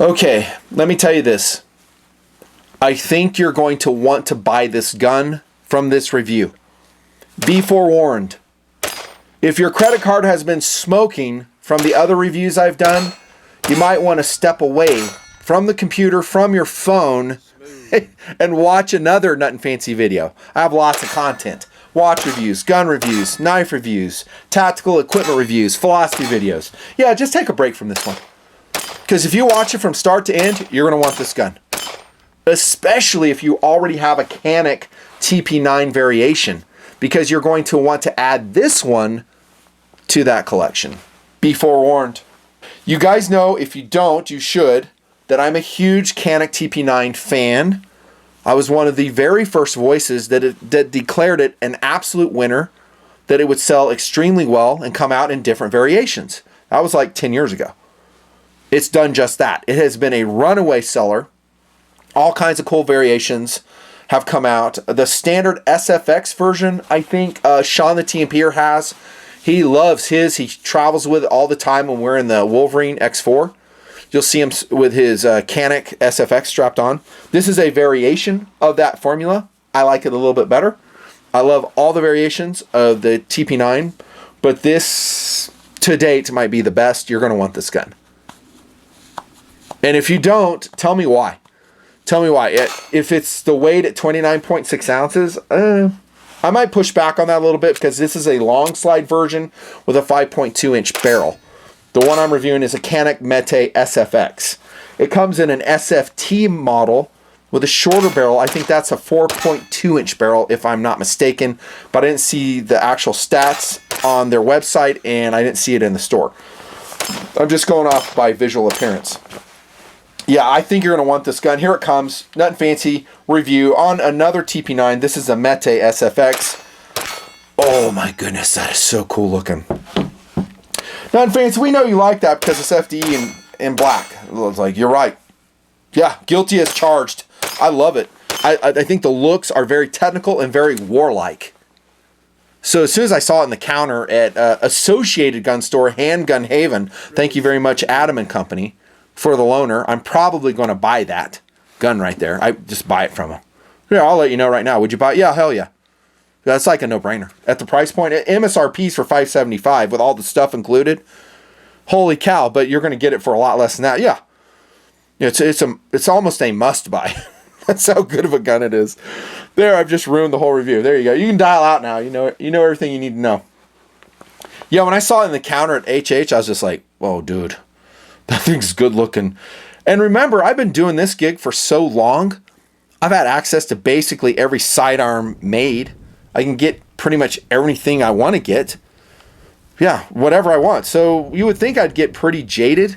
Okay, let me tell you this. I think you're going to want to buy this gun from this review. Be forewarned. If your credit card has been smoking from the other reviews I've done, you might want to step away from the computer, from your phone, and watch another Nut and Fancy video. I have lots of content. Watch reviews, gun reviews, knife reviews, tactical equipment reviews, philosophy videos. Yeah, just take a break from this one. Because if you watch it from start to end, you're going to want this gun. Especially if you already have a Canik TP9 variation. Because you're going to want to add this one to that collection. Be forewarned. You guys know, if you don't, you should, that I'm a huge Canik TP9 fan. I was one of the very first voices that declared it an absolute winner, that it would sell extremely well and come out in different variations. That was like 10 years ago. It's done just that. It has been a runaway seller. All kinds of cool variations have come out. The standard SFX version, I think Sean the TMPer has. He loves his. He travels with it all the time when we're in the Wolverine X4. You'll see him with his Canik SFX strapped on. This is a variation of that formula. I like it a little bit better. I love all the variations of the TP9, but this to date might be the best. You're going to want this gun. And if you don't, tell me why. Tell me why. If it's the weight at 29.6 ounces, I might push back on that a little bit, because this is a long slide version with a 5.2 inch barrel. The one I'm reviewing is a Canik METE SFX. It comes in an SFT model with a shorter barrel. I think that's a 4.2 inch barrel, if I'm not mistaken, but I didn't see the actual stats on their website, and I didn't see it in the store. I'm just going off by visual appearance. Yeah, I think you're going to want this gun. Here it comes. Nut and Fancy review on another TP9. This is a METE SFX. Oh my goodness, that is so cool looking. Nut and Fancy, we know you like that because it's FDE in black. It's like, you're right. Yeah, guilty as charged. I love it. I think the looks are very technical and very warlike. So as soon as I saw it in the counter at Associated Gun Store, Handgun Haven, thank you very much, Adam and Company, for the loaner, I'm probably going to buy that gun right there. I just buy it from them. Yeah, I'll let you know right now. Would you buy it? Yeah, hell yeah. That's like a no-brainer. At the price point, MSRP's for $575 with all the stuff included. Holy cow, but you're going to get it for a lot less than that. Yeah. It's almost a must-buy. That's how good of a gun it is. There, I've just ruined the whole review. There you go. You can dial out now. You know everything you need to know. Yeah, when I saw it in the counter at HH, I was just like, whoa, dude. That thing's good looking. And remember, I've been doing this gig for so long. I've had access to basically every sidearm made. I can get pretty much everything I want to get. Yeah, whatever I want. So you would think I'd get pretty jaded,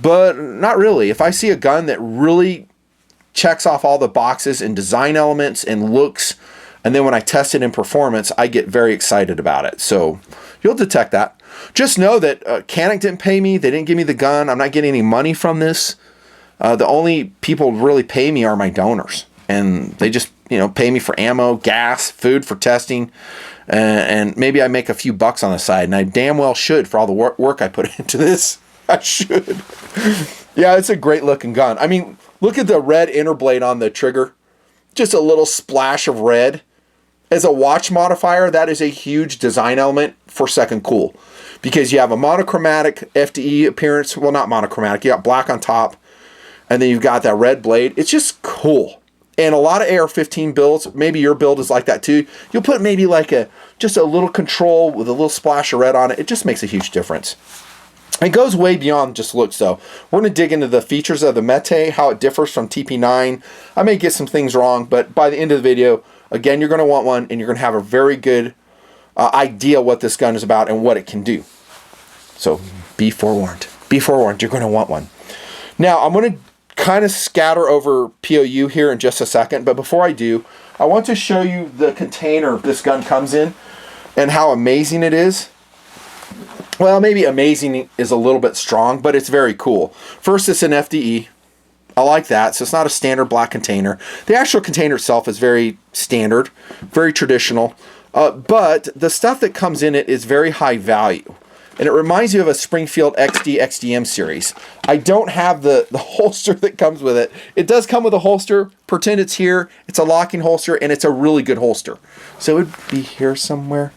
but not really. If I see a gun that really checks off all the boxes in design elements and looks, and then when I test it in performance, I get very excited about it. So you'll detect that. Just know that Canik didn't pay me. They didn't give me the gun. I'm not getting any money from this. The only people who really pay me are my donors. And they just, pay me for ammo, gas, food for testing. And maybe I make a few bucks on the side. And I damn well should for all the work I put into this. I should. Yeah, it's a great looking gun. I mean, look at the red inner blade on the trigger. Just a little splash of red. As a watch modifier, that is a huge design element for second cool. Because you have a monochromatic FDE appearance. Well, not monochromatic. You got black on top. And then you've got that red blade. It's just cool. And a lot of AR-15 builds, maybe your build is like that too. You'll put maybe like just a little control with a little splash of red on it. It just makes a huge difference. It goes way beyond just looks though. We're going to dig into the features of the METE, how it differs from TP9. I may get some things wrong, but by the end of the video, again, you're going to want one and you're going to have a very good idea what this gun is about and what it can do. So be forewarned. Be forewarned. You're going to want one. Now, I'm going to kind of scatter over POU here in just a second, but before I do, I want to show you the container this gun comes in and how amazing it is. Well, maybe amazing is a little bit strong, but it's very cool. First, it's an FDE. I like that. So it's not a standard black container. The actual container itself is very standard, very traditional. But the stuff that comes in it is very high value. and it reminds you of a Springfield XD XDM series. I don't have the holster that comes with it. It does come with a holster. Pretend it's here. It's a locking holster, and it's a really good holster. So it would be here somewhere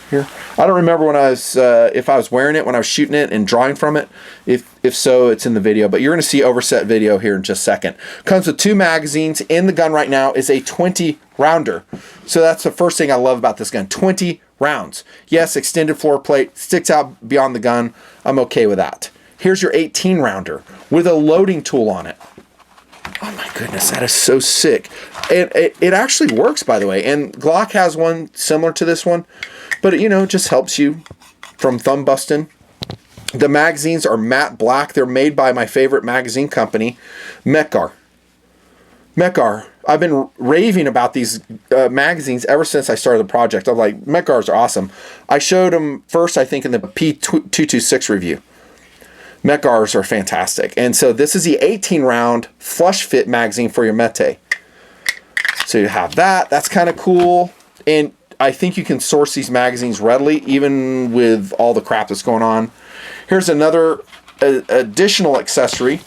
here. I don't remember when I was if I was wearing it when I was shooting it and drawing from it. If so, it's in the video, but you're going to see overset video here in just a second. Comes with 2 magazines. In the gun right now is a 20 rounder. So that's the first thing I love about this gun. 20 rounds. Yes, extended floor plate, sticks out beyond the gun. I'm okay with that. Here's your 18 rounder with a loading tool on it. Oh my goodness, that is so sick. And it actually works, by the way. And Glock has one similar to this one, but it just helps you from thumb busting. The magazines are matte black. They're made by my favorite magazine company, METE. I've been raving about these magazines ever since I started the project. I'm like, METEs are awesome. I showed them first, I think, in the P226 review. METEs are fantastic. And so this is the 18 round flush fit magazine for your METE. So you have that. That's kind of cool. And I think you can source these magazines readily, even with all the crap that's going on. Here's another additional accessory.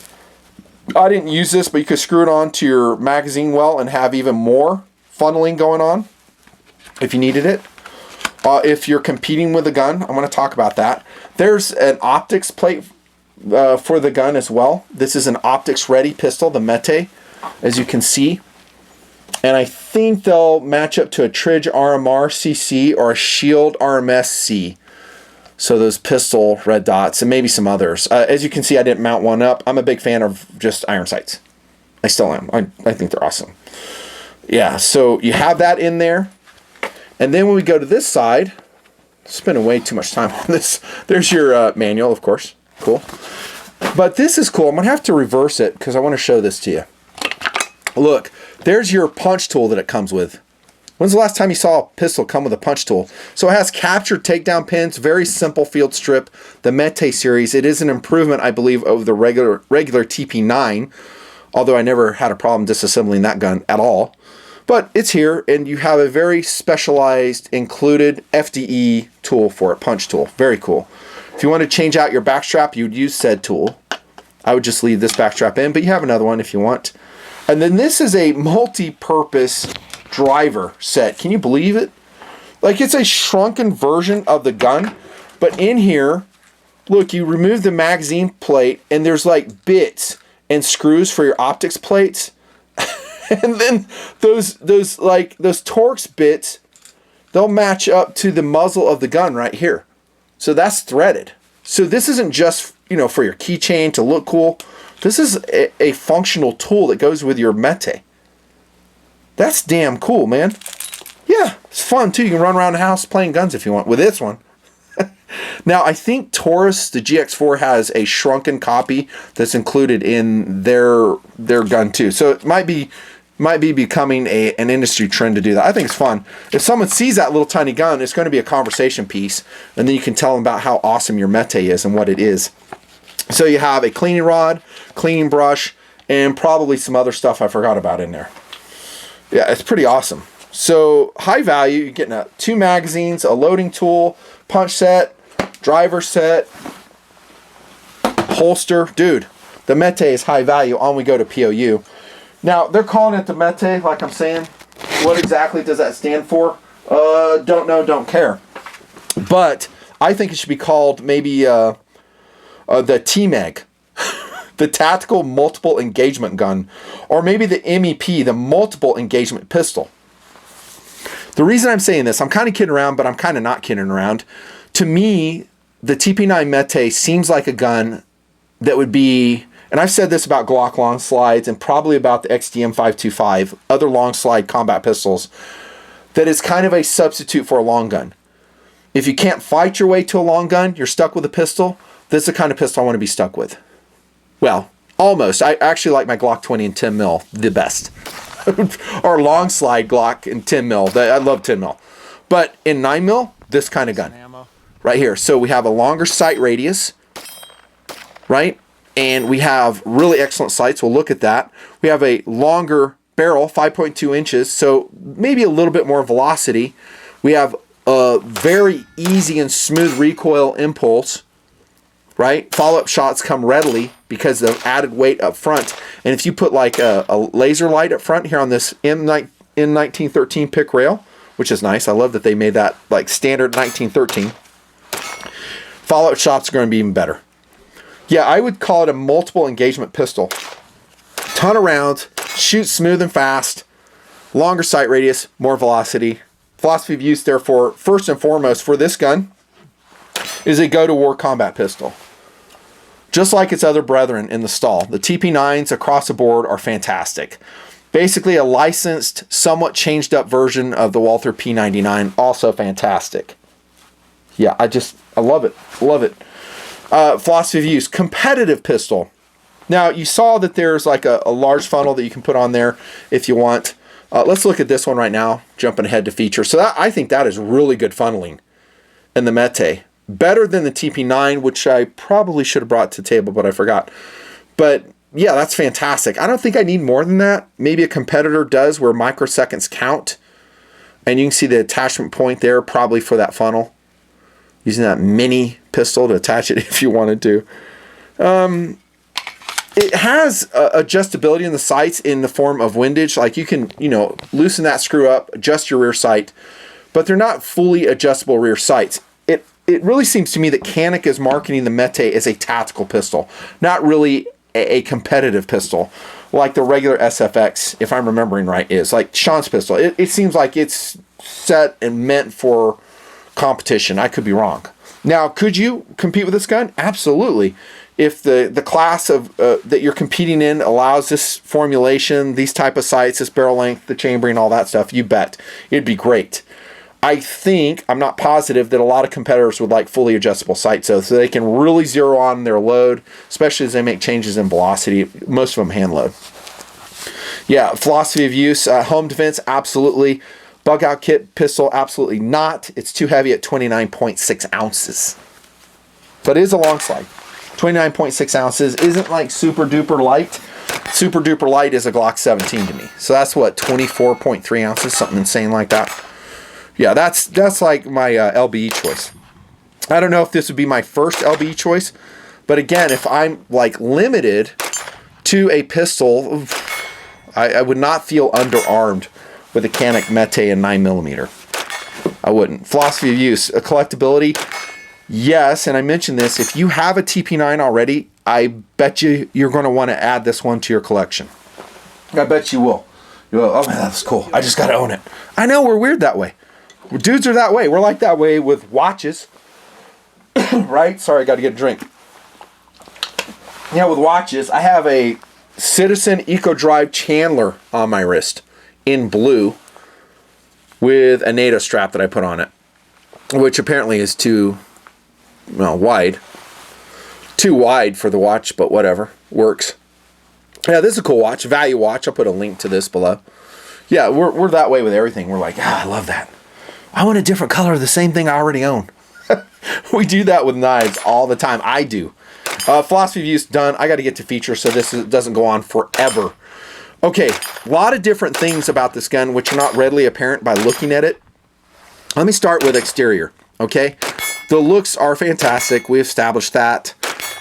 I didn't use this, but you could screw it on to your magazine well and have even more funneling going on if you needed it. If you're competing with a gun, I'm going to talk about that. There's an optics plate for the gun as well. This is an optics ready pistol, the METE, as you can see. And I think they'll match up to a Tridge RMR CC or a Shield RMS C. So those pistol red dots and maybe some others. As you can see, I didn't mount one up. I'm a big fan of just iron sights. I still am. I think they're awesome. Yeah, so you have that in there. And then when we go to this side, spending way too much time on this. There's your manual, of course. Cool. But this is cool. I'm going to have to reverse it because I want to show this to you. Look, there's your punch tool that it comes with. When's the last time you saw a pistol come with a punch tool? So it has captured takedown pins, very simple field strip. The METE series, it is an improvement, I believe, over the regular TP9, although I never had a problem disassembling that gun at all. But it's here, and you have a very specialized included FDE tool for it, punch tool. Very cool. If you want to change out your backstrap, you'd use said tool. I would just leave this backstrap in, but you have another one if you want. And then this is a multi-purpose driver set. Can you believe it? Like, it's a shrunken version of the gun, but in here, look, you remove the magazine plate and there's like bits and screws for your optics plates. And then those Torx bits, they'll match up to the muzzle of the gun right here. So that's threaded. So this isn't just, for your keychain to look cool. This is a functional tool that goes with your METE. That's damn cool, man. Yeah, it's fun too. You can run around the house playing guns if you want with this one. Now, I think Taurus, the GX4, has a shrunken copy that's included in their gun too. So it might be becoming an industry trend to do that. I think it's fun. If someone sees that little tiny gun, it's going to be a conversation piece, and then you can tell them about how awesome your METE is and what it is. So you have a cleaning rod, cleaning brush, and probably some other stuff I forgot about in there. Yeah, it's pretty awesome. So high value, you're getting 2 magazines, a loading tool, punch set, driver set, holster. Dude, the METE is high value. On we go to POU. Now, they're calling it the METE, like I'm saying. What exactly does that stand for? Don't know, don't care. But I think it should be called maybe the TMEG. The Tactical Multiple Engagement Gun, or maybe the MEP, the Multiple Engagement Pistol. The reason I'm saying this, I'm kind of kidding around, but I'm kind of not kidding around. To me, the TP9 METE seems like a gun that would be, and I've said this about Glock long slides and probably about the XDM 525, other long slide combat pistols, that is kind of a substitute for a long gun. If you can't fight your way to a long gun, you're stuck with a pistol, this is the kind of pistol I want to be stuck with. Well, almost. I actually like my Glock 20 and 10 mil the best. Or long slide Glock and 10 mil. I love 10 mil. But in 9 mil, this kind of gun. Right here. So we have a longer sight radius. Right? And we have really excellent sights. We'll look at that. We have a longer barrel, 5.2 inches. So maybe a little bit more velocity. We have a very easy and smooth recoil impulse, right? Follow-up shots come readily because of added weight up front. And if you put like a laser light up front here on this M1913 pick rail, which is nice. I love that they made that like standard 1913. Follow-up shots are going to be even better. Yeah, I would call it a multiple engagement pistol. Ton of rounds, shoot smooth and fast, longer sight radius, more velocity. Philosophy of use, therefore, first and foremost for this gun is a go-to-war combat pistol. Just like its other brethren in the stall, the TP9s across the board are fantastic. Basically a licensed, somewhat changed up version of the Walther P99, also fantastic. Yeah, I love it. Love it. Philosophy of use, competitive pistol. Now, you saw that there's like a large funnel that you can put on there if you want. Let's look at this one right now, jumping ahead to features. So I think that is really good funneling in the METE. Better than the TP9, which I probably should have brought to the table, but I forgot. But yeah, that's fantastic. I don't think I need more than that. Maybe a competitor does where microseconds count. And you can see the attachment point there, probably for that funnel. Using that mini pistol to attach it if you wanted to. It has adjustability in the sights in the form of windage. Like you can, loosen that screw up, adjust your rear sight, but they're not fully adjustable rear sights. It really seems to me that Canik is marketing the METE as a tactical pistol, not really a competitive pistol, like the regular SFX, if I'm remembering right, is. Like Sean's pistol. It seems like it's set and meant for competition. I could be wrong. Now, could you compete with this gun? Absolutely. If the class of that you're competing in allows this formulation, these type of sights, this barrel length, the chambering, all that stuff, you bet. It'd be great. I'm not positive that a lot of competitors would like fully adjustable sights, so they can really zero on their load, especially as they make changes in velocity. Most of them hand load. Yeah, philosophy of use, home defense, absolutely. Bug out kit pistol, absolutely not. It's too heavy at 29.6 ounces. But it is a long slide. 29.6 ounces isn't like super duper light. Super duper light is a Glock 17 to me. So that's what, 24.3 ounces, something insane like that. Yeah, that's like my LBE choice. I don't know if this would be my first LBE choice, but again, if I'm like limited to a pistol, I would not feel underarmed with a Canik METE and 9mm. I wouldn't. Philosophy of use, a collectability, yes, and I mentioned this, if you have a TP9 already, I bet you're going to want to add this one to your collection. I bet you will. You'll go, oh man, that's cool. I just got to own it. I know, we're weird that way. Dudes are that way. We're like that way with watches. Right? Sorry, I got to get a drink. Yeah, with watches, I have a Citizen Eco Drive Chandler on my wrist in blue with a NATO strap that I put on it, which apparently is too wide. Too wide for the watch, but whatever. Works. Yeah, this is a cool watch. Value watch. I'll put a link to this below. Yeah, we're that way with everything. We're like, I love that. I want a different color of the same thing I already own. We do that with knives all the time. I do. Philosophy of use done. I got to get to features so this doesn't go on forever. Okay, a lot of different things about this gun which are not readily apparent by looking at it. Let me start with exterior, okay? The looks are fantastic. We established that.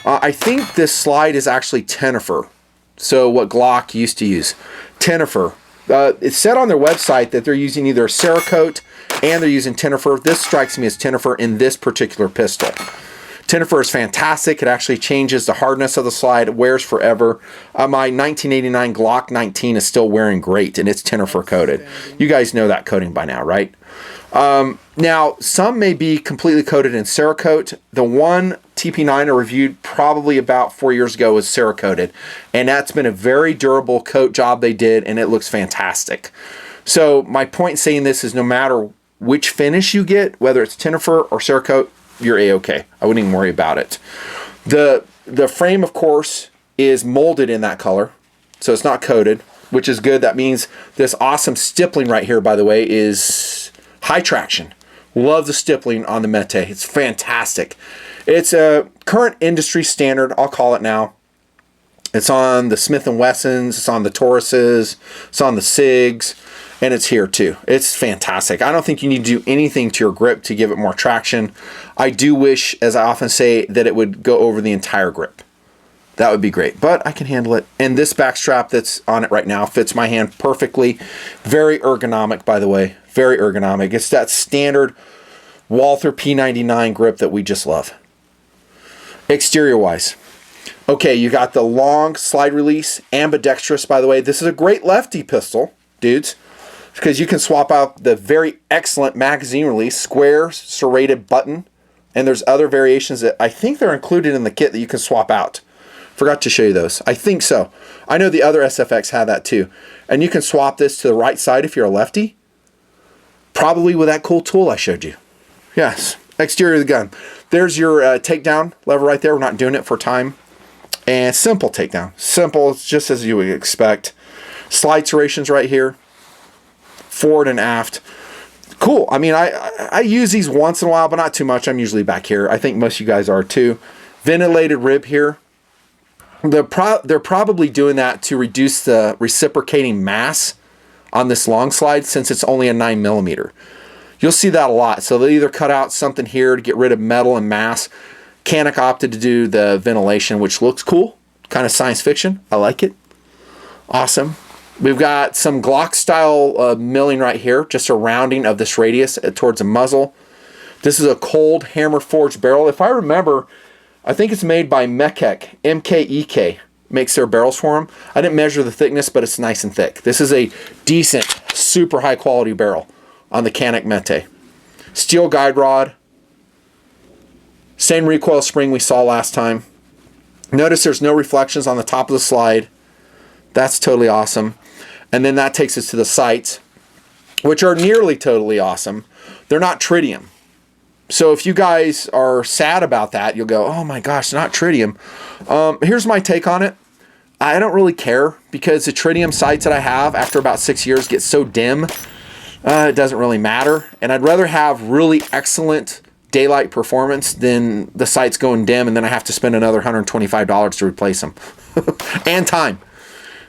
I think this slide is actually Tenifer. So what Glock used to use. Tenifer. It's said on their website that they're using either Cerakote and they're using Tenifer. This strikes me as Tenifer in this particular pistol. Tenifer is fantastic. It actually changes the hardness of the slide. It wears forever. My 1989 Glock 19 is still wearing great, and it's Tenifer coated. You guys know that coating by now, right? Now, some may be completely coated in Cerakote. The one TP9 I reviewed probably about 4 years ago was Cerakoted, and that's been a very durable coat job they did, and it looks fantastic. So my point in saying this is no matter which finish you get, whether it's Tenifer or Cerakote, you're A-okay. I wouldn't even worry about it. The frame, of course, is molded in that color, so it's not coated, which is good. That means this awesome stippling right here, by the way, is high traction. Love the stippling on the METE. It's fantastic. It's a current industry standard, I'll call it now. It's on the Smith & Wessons, it's on the Tauruses, it's on the SIGs. And it's here too. It's fantastic. I don't think you need to do anything to your grip to give it more traction. I do wish, as I often say, that it would go over the entire grip. That would be great, but I can handle it. And this back strap that's on it right now fits my hand perfectly. Very ergonomic, by the way. Very ergonomic. It's that standard Walther P99 grip that we just love. Exterior-wise. Okay, you got the long slide release, ambidextrous, by the way. This is a great lefty pistol, dudes, because you can swap out the very excellent magazine release, square serrated button, and there's other variations that I think they're included in the kit that you can swap out. Forgot to show you those. I think so. I know the other SFX have that too. And you can swap this to the right side if you're a lefty. Probably with that cool tool I showed you. Yes. Exterior of the gun. There's your takedown lever right there. We're not doing it for time. And simple takedown. Simple, just as you would expect. Slide serrations right here. Forward and aft. Cool. I mean, I use these once in a while, but not too much. I'm usually back here. I think most of you guys are too. Ventilated rib here. They're probably doing that to reduce the reciprocating mass on this long slide since it's only a 9mm. You'll see that a lot. So they'll either cut out something here to get rid of metal and mass. Canik opted to do the ventilation, which looks cool. Kind of science fiction. I like it. Awesome. We've got some Glock style milling right here. Just a rounding of this radius towards the muzzle. This is a cold hammer forged barrel. If I remember, I think it's made by METE, M-K-E-K, makes their barrels for them. I didn't measure the thickness, but it's nice and thick. This is a decent, super high quality barrel on the Canik METE. Steel guide rod. Same recoil spring we saw last time. Notice there's no reflections on the top of the slide. That's totally awesome. And then that takes us to the sights, which are nearly totally awesome. They're not tritium. So if you guys are sad about that, you'll go, oh my gosh, not tritium. Here's my take on it. I don't really care because the tritium sights that I have after about 6 years get so dim, it doesn't really matter. And I'd rather have really excellent daylight performance than the sights going dim and then I have to spend another $125 to replace them. And time.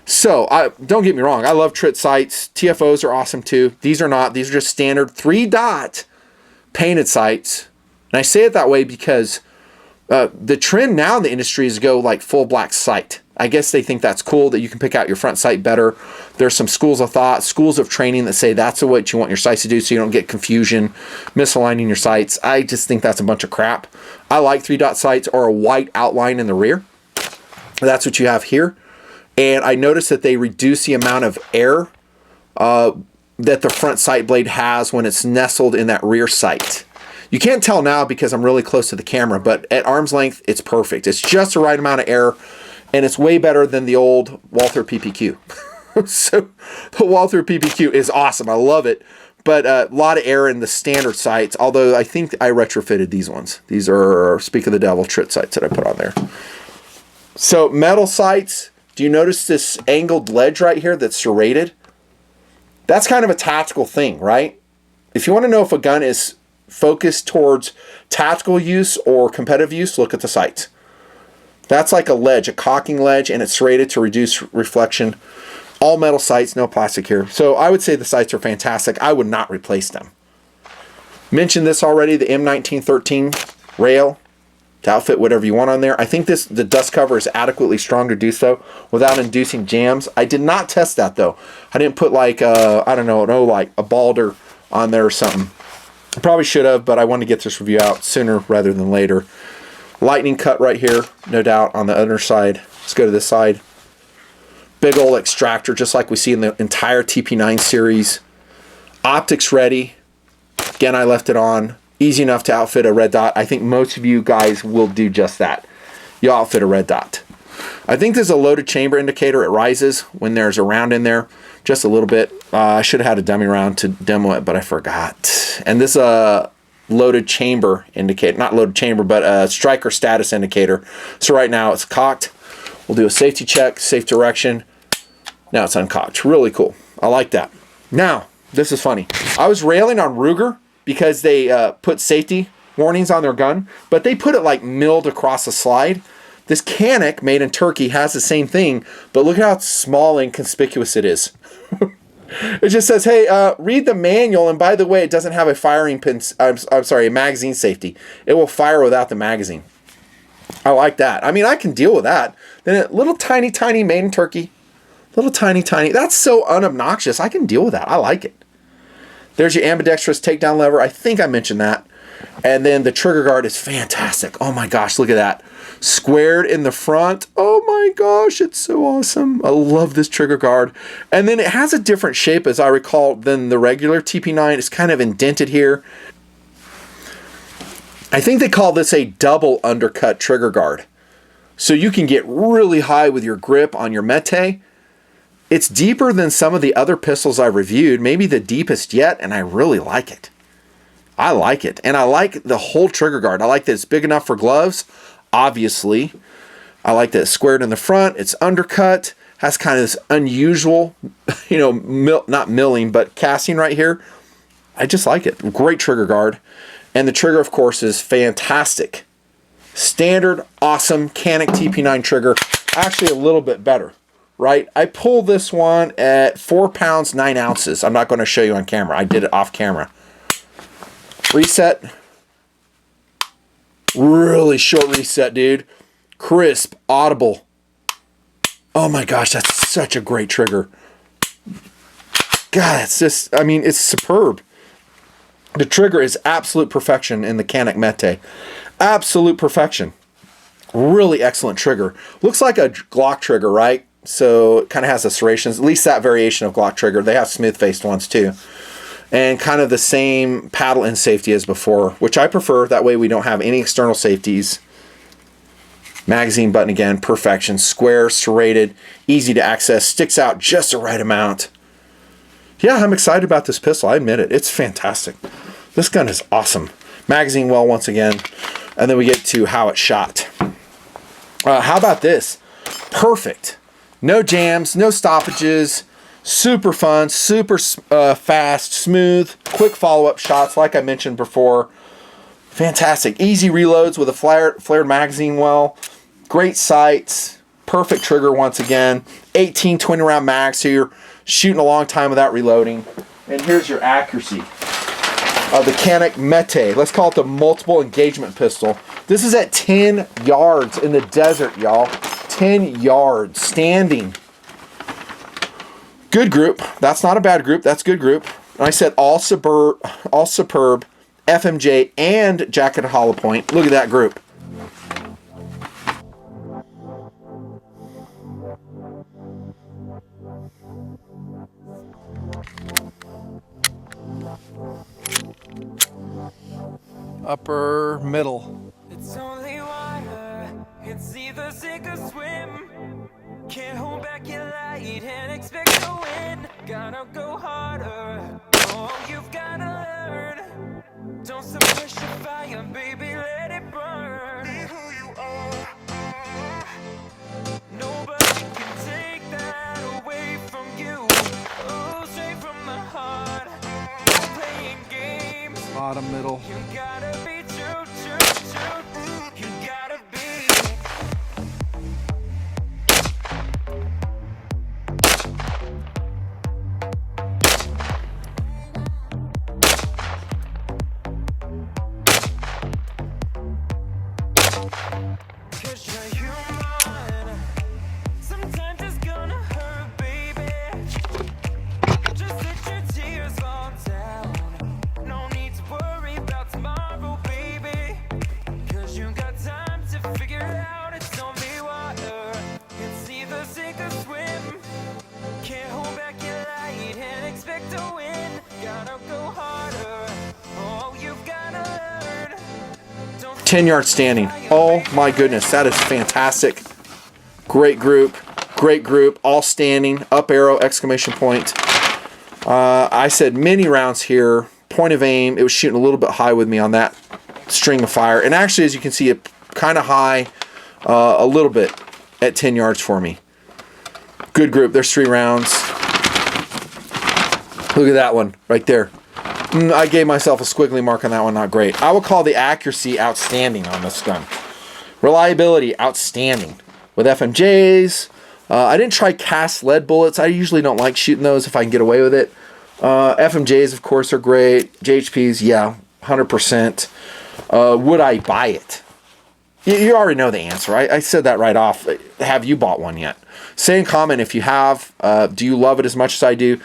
So, don't get me wrong. I love trit sights. TFOs are awesome too. These are not. These are just standard 3-dot painted sights. And I say it that way because the trend now in the industry is to go like full black sight. I guess they think that's cool, that you can pick out your front sight better. There's some schools of thought, schools of training that say that's what you want your sights to do so you don't get confusion, misaligning your sights. I just think that's a bunch of crap. I like 3-dot sights or a white outline in the rear. That's what you have here. And I noticed that they reduce the amount of air that the front sight blade has when it's nestled in that rear sight. You can't tell now because I'm really close to the camera, but at arm's length, it's perfect. It's just the right amount of air, and it's way better than the old Walther PPQ. So the Walther PPQ is awesome. I love it, but a lot of air in the standard sights, although I think I retrofitted these ones. These are, speak of the devil, trit sights that I put on there. So metal sights, do you notice this angled ledge right here that's serrated? That's kind of a tactical thing, right? If you want to know if a gun is focused towards tactical use or competitive use, look at the sights. That's like a ledge, a cocking ledge, and it's serrated to reduce reflection. All metal sights, no plastic here. So I would say the sights are fantastic. I would not replace them. Mentioned this already, the M1913 rail to outfit whatever you want on there. I think the dust cover is adequately strong to do so without inducing jams. I did not test that though. I didn't put like, I don't know, like a balder on there or something. I probably should have, but I want to get this review out sooner rather than later. Lightning cut right here, no doubt, on the other side. Let's go to this side. Big old extractor, just like we see in the entire TP9 series. Optics ready. Again, I left it on. Easy enough to outfit a red dot. I think most of you guys will do just that. You'll outfit a red dot. I think there's a loaded chamber indicator. It rises when there's a round in there. Just a little bit. I should have had a dummy round to demo it, but I forgot. And this loaded chamber indicator. Not loaded chamber, but a striker status indicator. So right now it's cocked. We'll do a safety check, safe direction. Now it's uncocked. Really cool. I like that. Now, this is funny. I was railing on Ruger because they put safety warnings on their gun, but they put it like milled across the slide. This Canik, made in Turkey, has the same thing, but look at how small and conspicuous it is. It just says, hey, read the manual, and by the way, it doesn't have a firing pin, I'm sorry, a magazine safety. It will fire without the magazine. I like that. I mean, I can deal with that. Then a little tiny made in Turkey. Little tiny. That's so unobnoxious. I can deal with that. I like it. There's your ambidextrous takedown lever. I think I mentioned that. And then the trigger guard is fantastic. Oh my gosh, look at that. Squared in the front. Oh my gosh, it's so awesome. I love this trigger guard. And then it has a different shape, as I recall, than the regular TP9. It's kind of indented here. I think they call this a double undercut trigger guard. So you can get really high with your grip on your METE. It's deeper than some of the other pistols I've reviewed, maybe the deepest yet, and I really like it. I like it. And I like the whole trigger guard. I like that it's big enough for gloves, obviously. I like that it's squared in the front. It's undercut. Has kind of this unusual, not milling, but casting right here. I just like it. Great trigger guard. And the trigger, of course, is fantastic. Standard, awesome Canik TP9 trigger. Actually, a little bit better, right? I pulled this one at 4 pounds, 9 ounces. I'm not going to show you on camera. I did it off camera. Reset. Really short reset, dude. Crisp, audible. Oh my gosh, that's such a great trigger. God, it's just, I mean, it's superb. The trigger is absolute perfection in the Canik METE. Absolute perfection. Really excellent trigger. Looks like a Glock trigger, right? So it kind of has the serrations. At least that variation of Glock trigger. They have smooth-faced ones too. And kind of the same paddle in safety as before, which I prefer. That way we don't have any external safeties. Magazine button again, perfection. Square, serrated, easy to access, sticks out just the right amount. Yeah, I'm excited about this pistol. I admit it. It's fantastic. This gun is awesome. Magazine well once again. And then we get to how it's shot. How about this? Perfect. No jams, no stoppages. Super fun, super fast, smooth, quick follow-up shots like I mentioned before. Fantastic. Easy reloads with a flared magazine well. Great sights. Perfect trigger once again. 18, 20 round mag, so you're shooting a long time without reloading. And here's your accuracy of the Canik METE. Let's call it the multiple engagement pistol. This is at 10 yards in the desert, y'all. 10 yards, standing. Good group. That's not a bad group. That's good group. And I said all superb, FMJ, and jacket hollow point. Look at that group. Upper middle. It's only water. It's either sink or swim. Can't hold back your light and expect to win. Gotta go harder. Oh, you've gotta learn. Don't suppress your fire, baby, let it burn. Be who you are. Nobody can take that away from you. Oh, straight from the heart. Playing games. Bottom middle. You gotta be true, true, true. You gotta be. Cause you're human. Sometimes it's gonna hurt, baby. Just let your tears fall down. No need to worry about tomorrow, baby. Cause you got time to figure it out. It's only water. It's either sink or swim. Can't hold back your light and expect to win. Gotta go harder. Oh, you've gotta learn. 10 yard standing. Oh my goodness, that is fantastic. Great group, all standing, up arrow, exclamation point. I said many rounds here, point of aim. It was shooting a little bit high with me on that string of fire. And actually, as you can see, it kind of high a little bit at 10 yards for me. Good group, there's 3 rounds. Look at that one right there. I gave myself a squiggly mark on that one, not great. I would call the accuracy outstanding on this gun. Reliability, outstanding. With FMJs, I didn't try cast lead bullets. I usually don't like shooting those if I can get away with it. FMJs, of course, are great. JHPs, yeah, 100%. Would I buy it? You already know the answer. I said that right off. Have you bought one yet? Say in comment if you have. Do you love it as much as I do?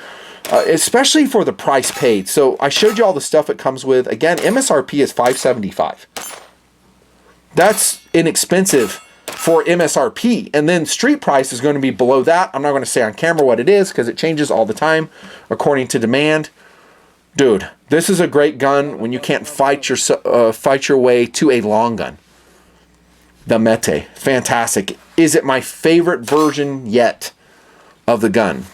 Especially for the price paid. So I showed you all the stuff it comes with. Again, MSRP is $575. That's inexpensive for MSRP. And then street price is going to be below that. I'm not going to say on camera what it is because it changes all the time according to demand. Dude, this is a great gun when you can't fight your way to a long gun. The METE, fantastic. Is it my favorite version yet of the gun?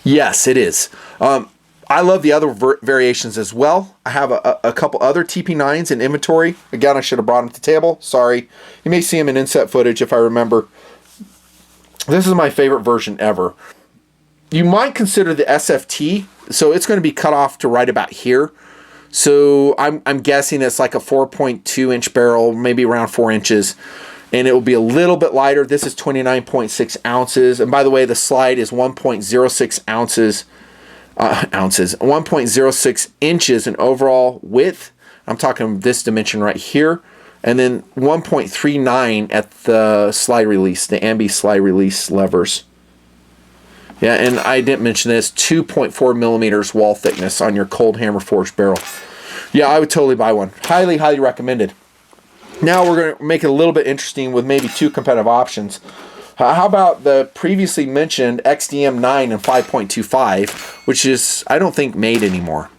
Yes, it is. I love the other variations as well. I have a couple other TP9s in inventory. Again, I should have brought them to the table. Sorry. You may see them in inset footage if I remember. This is my favorite version ever. You might consider the SFT. So it's going to be cut off to right about here. So I'm guessing it's like a 4.2 inch barrel, maybe around 4 inches. And it will be a little bit lighter. This is 29.6 ounces. And by the way, the slide is 1.06 ounces. 1.06 inches in overall width. I'm talking this dimension right here. And then 1.39 at the slide release, the ambi slide release levers. Yeah, and I didn't mention this, 2.4 millimeters wall thickness on your cold hammer forged barrel. Yeah, I would totally buy one. Highly, highly recommended. Now we're going to make it a little bit interesting with maybe two competitive options. How about the previously mentioned XDM9 and 5.25, which is, I don't think, made anymore.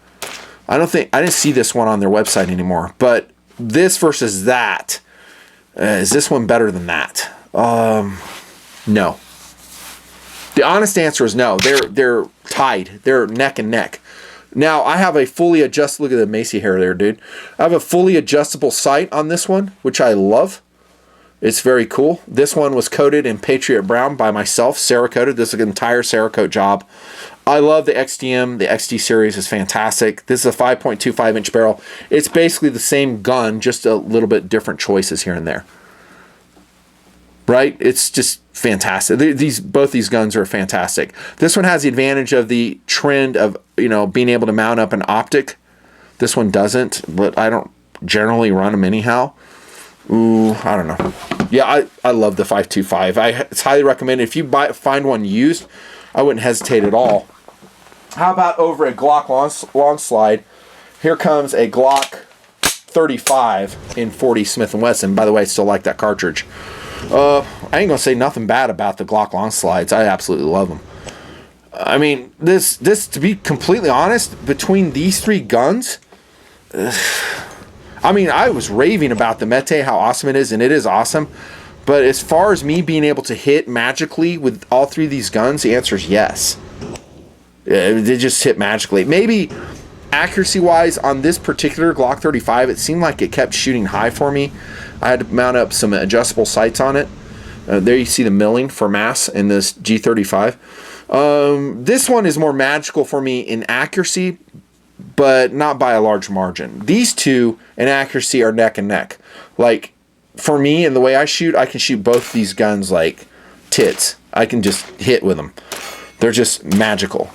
I didn't see this one on their website anymore. But this versus that, is this one better than that? No. The honest answer is no. They're tied. They're neck and neck. Now, I have a fully adjustable, look at the Macy hair there, dude. I have a fully adjustable sight on this one, which I love. It's very cool. This one was coated in Patriot Brown by myself, Cerakoted. This is an entire Cerakote job. I love the XDM. The XD series is fantastic. This is a 5.25 inch barrel. It's basically the same gun, just a little bit different choices here and there. Right? It's just fantastic. Both these guns are fantastic. This one has the advantage of the trend of, being able to mount up an optic. This one doesn't, but I don't generally run them anyhow. Ooh, I don't know. Yeah, I love the 5.25. It's highly recommended. If you find one used, I wouldn't hesitate at all. How about over a Glock long slide? Here comes a Glock 35 in 40 Smith & Wesson. By the way, I still like that cartridge. I ain't gonna say nothing bad about the Glock long slides. I absolutely love them. I mean, this to be completely honest, between these three guns, I mean, I was raving about the METE, how awesome it is, and it is awesome. But as far as me being able to hit magically with all three of these guns, the answer is yes. They just hit magically. Maybe accuracy-wise on this particular Glock 35, it seemed like it kept shooting high for me. I had to mount up some adjustable sights on it. There you see the milling for mass in this G35. This one is more magical for me in accuracy, but not by a large margin. These two in accuracy are neck and neck. Like, for me and the way I shoot, I can shoot both these guns like tits. I can just hit with them. They're just magical.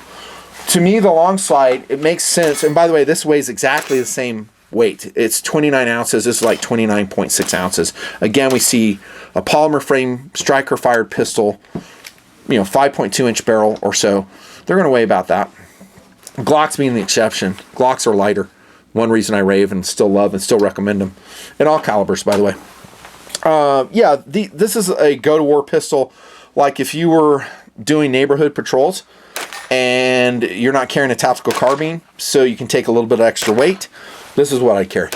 To me, the long slide, it makes sense. And by the way, this weighs exactly the same weight. It's 29 ounces. This is like 29.6 ounces. Again, we see a polymer frame striker fired pistol, 5.2 inch barrel or so. They're going to weigh about that. Glocks being the exception. Glocks are lighter. One reason I rave and still love and still recommend them. In all calibers, by the way. This is a go-to-war pistol. Like if you were doing neighborhood patrols and you're not carrying a tactical carbine, so you can take a little bit of extra weight, this is what I carry.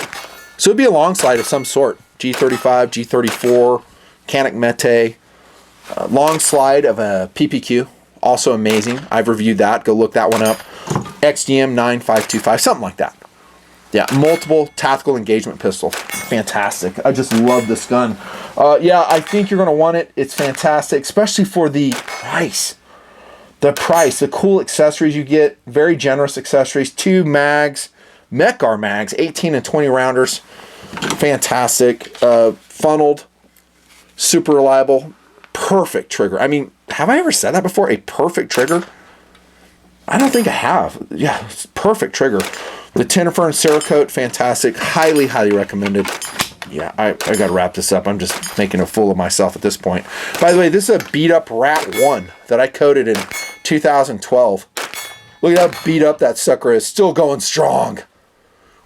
So it'd be a long slide of some sort. G35, G34, Canik METE, long slide of a PPQ, also amazing. I've reviewed that. Go look that one up. XDM 9525, something like that. Yeah, multiple tactical engagement pistol. Fantastic. I just love this gun. I think you're going to want it. It's fantastic, especially for the price. The cool accessories you get, very generous accessories. 2 mags, Metgar mags, 18 and 20 rounders. Fantastic. Funneled, super reliable. perfect trigger. I mean, have I ever said that before? A perfect trigger? I don't think I have. Yeah, it's perfect trigger. The Tennifer and Cerakote, fantastic. Highly, highly recommended. Yeah, I got to wrap this up. I'm just making a fool of myself at this point. By the way, this is a beat up Rat 1 that I coated in 2012. Look at how beat up that sucker is. Still going strong.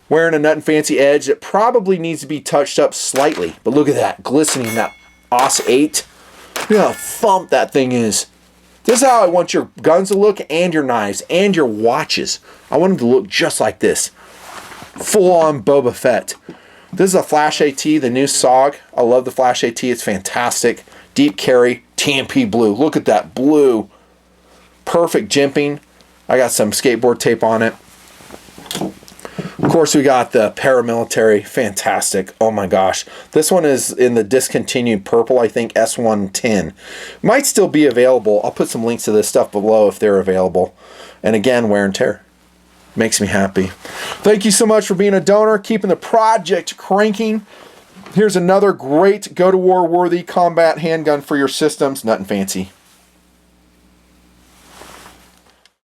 Wearing a Nut and Fancy edge that probably needs to be touched up slightly. But look at that, glistening, that OS 8. Look at how thump that thing is. This is how I want your guns to look, and your knives, and your watches. I want them to look just like this. Full on Boba Fett. This is a Flash AT, the new SOG. I love the Flash AT, it's fantastic. Deep carry, TMP blue. Look at that blue. Perfect jimping. I got some skateboard tape on it. Of course, we got the paramilitary. Fantastic. Oh my gosh. This one is in the discontinued purple, I think, S110. Might still be available. I'll put some links to this stuff below if they're available. And again, wear and tear. Makes me happy. Thank you so much for being a donor, keeping the project cranking. Here's another great go-to-war worthy combat handgun for your systems, Nut and Fancy.